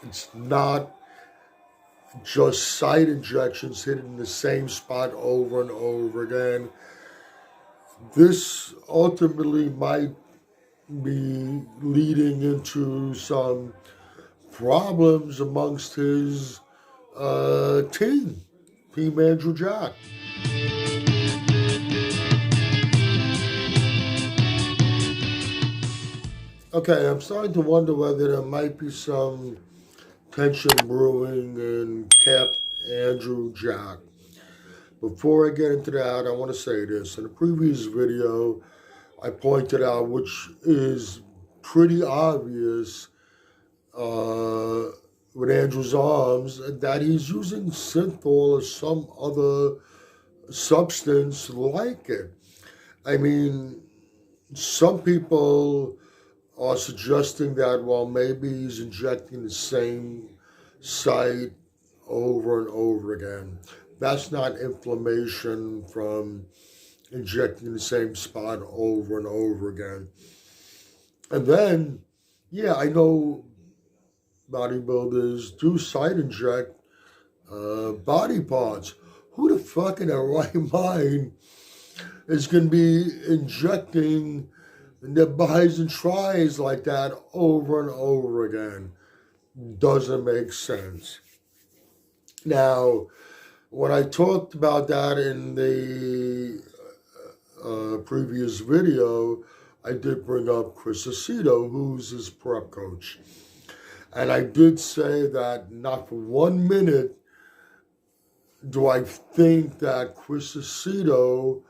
It's not just site injections hitting the same spot over and over again. This ultimately might be leading into some problems amongst his team Andrew Jack. Okay, I'm starting to wonder whether there might be some tension brewing in Cap Andrew Jack. Before I get into that, I want to say this. In a previous video, I pointed out, which is pretty obvious with Andrew's arms, that he's using Synthol or some other substance like it. I mean, some people are suggesting that, well, maybe he's injecting the same site over and over again. That's not inflammation from injecting the same spot over and over again. And then, yeah, I know bodybuilders do site inject body parts. Who the fuck in their right mind is going to be injecting their buys and tries like that over and over again? Doesn't make sense. Now, when I talked about that in the previous video, I did bring up Chris Aceto, who's his prep coach. And I did say that not for 1 minute do I think that Chris Aceto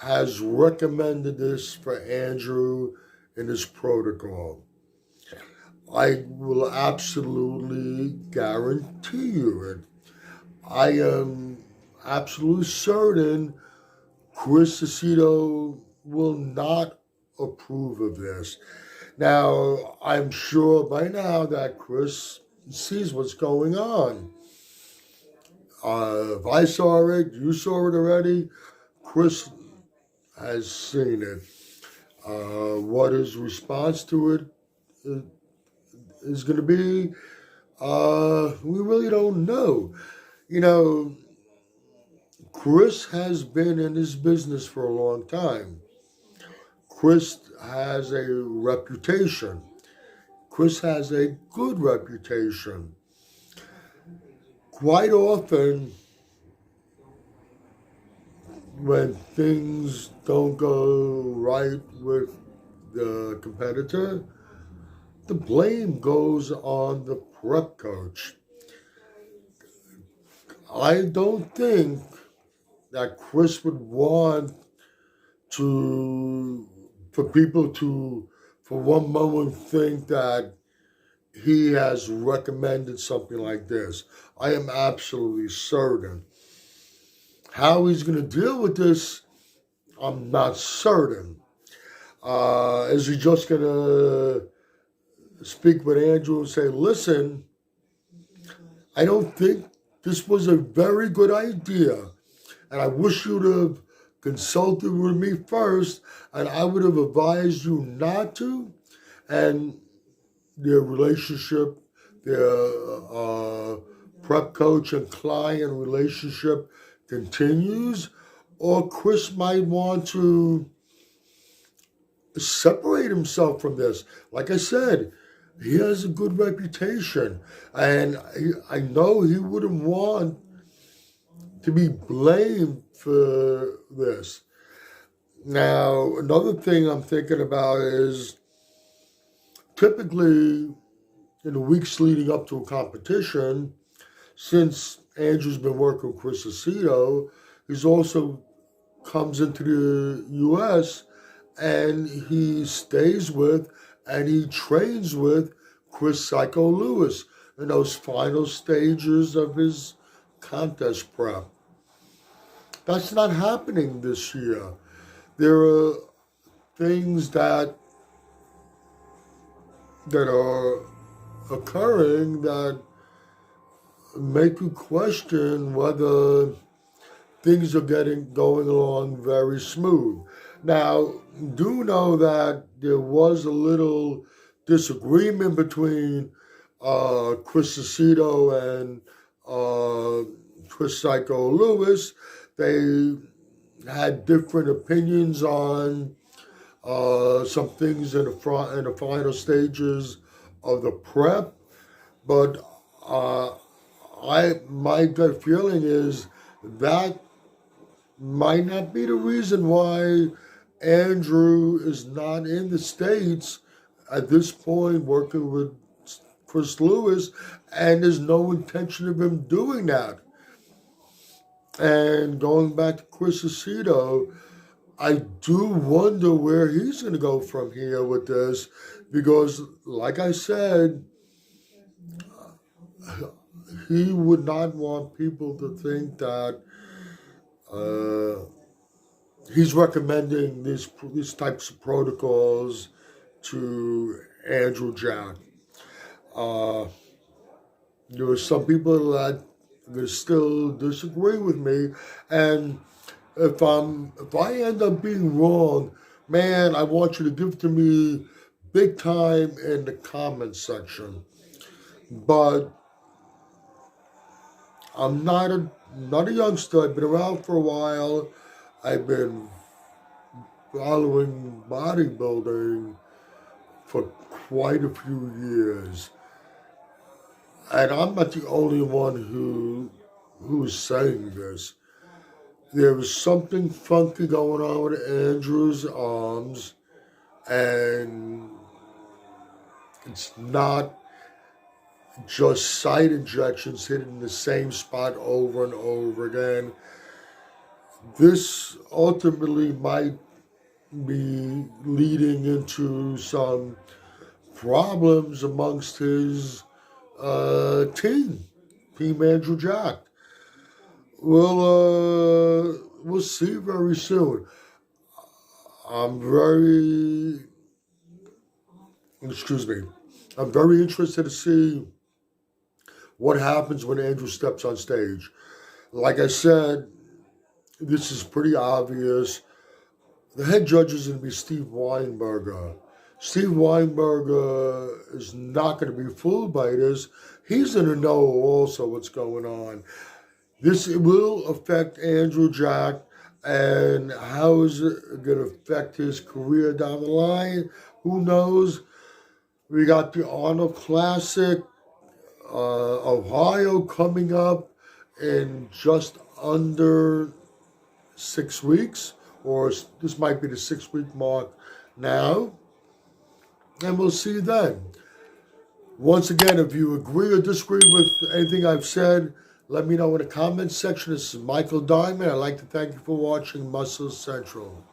has recommended this for Andrew in his protocol. I will absolutely guarantee you it. I am absolutely certain Chris Aceto will not approve of this. Now, I'm sure by now that Chris sees what's going on. If I saw it, you saw it already, Chris has seen it. What his response to it is going to be, we really don't know. You know, Chris has been in this business for a long time. Chris has a reputation. Chris has a good reputation. Quite often, when things don't go right with the competitor, the blame goes on the prep coach. I don't think that Chris would want for people to, for one moment, think that he has recommended something like this. I am absolutely certain. How he's going to deal with this, I'm not certain. Is he just going to speak with Andrew and say, listen, I don't think this was a very good idea, and I wish you'd have consulted with me first, and I would have advised you not to, and their relationship, their prep coach and client relationship continues, or Chris might want to separate himself from this. Like I said, he has a good reputation, and I know he wouldn't want to be blamed for this. Now, another thing I'm thinking about is typically in the weeks leading up to a competition, since Andrew's been working with Chris Aceto, he's also comes into the U.S. and he stays with and he trains with Chris Psycho Lewis in those final stages of his contest prep. That's not happening this year. There are things that are occurring that make you question whether things are going along very smooth. Now, do know that there was a little disagreement between Chris Aceto and Chris Psycho Lewis, they had different opinions on some things in the final stages of the prep, but my gut feeling is that might not be the reason why Andrew is not in the States at this point working with Chris Lewis, and there's no intention of him doing that. And going back to Chris Aceto, I do wonder where he's going to go from here with this, because, like I said, he would not want people to think that he's recommending these types of protocols to Andrew Jack. There are some people that still disagree with me, and if I end up being wrong, man, I want you to give to me big time in the comments section. But I'm not a youngster. I've been around for a while. I've been following bodybuilding for quite a few years. And I'm not the only one who's saying this. There was something funky going on with Andrew's arms, and it's not just site injections hitting the same spot over and over again. This ultimately might be leading into some problems amongst his team Andrew Jack. We'll see very soon. I'm very interested to see what happens when Andrew steps on stage. Like I said, this is pretty obvious. The head judge is going to be Steve Weinberger. Steve Weinberger is not going to be fooled by this. He's going to know also what's going on. This will affect Andrew Jack, and how is it going to affect his career down the line? Who knows? We got the Arnold Classic, Ohio coming up in just under 6 weeks, or this might be the 6-week mark now. And we'll see you then. Once again, if you agree or disagree with anything I've said, let me know in the comments section. This is Michael Diamond. I'd like to thank you for watching Muscle Central.